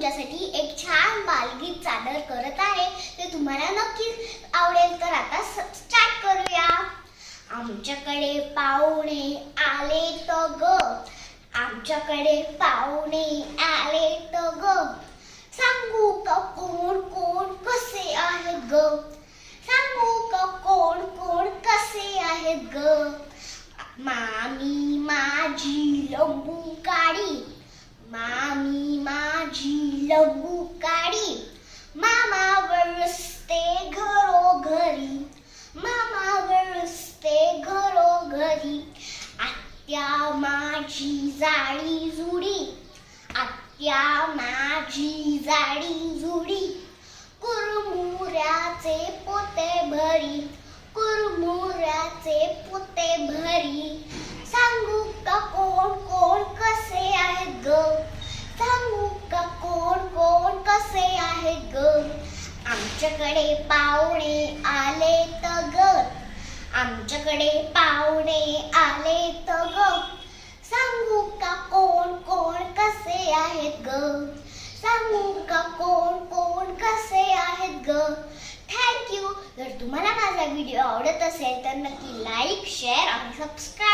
तुमच्यासाठी एक छान बालगीत सादर करत आहे. ते तुम्हाला नक्कीच आवडेल. तर आता स्टार्ट करूया. आमच्याकडे पाहुणे आले त ग, आमच्याकडे पाहुणे आले त ग, सांगू का कोण कोण कसे आहेत ग, सांगू का कोण कोण कसे आहेत ग. मामी माझी लंबू काळी, मामी माझी लंबू काळी, मामा वळसते घरोघरी, मामा वळसते घरोघरी. आत्या माझी जाडी जुडी, आत्या माझी जाडी जुडी, कुरमुऱ्याचे पोते भरी, कुरमुऱ्याचे पोते भरी. सांगू का कोण कोण कसे आहेत ग, सांगू का कोण कोण कसे आहेत ग. आमच्याकडे पाहुणे आले त ग, आमच्याकडे पाहुणे आले त ग, सांगू का कोण कोण कसे आहेत ग, सांगू का कोण कोण कसे आहेत ग. थँक्यू. जर तुम्हाला माझा व्हिडिओ आवडत असेल तर नक्की लाईक, शेअर आणि सबस्क्राईब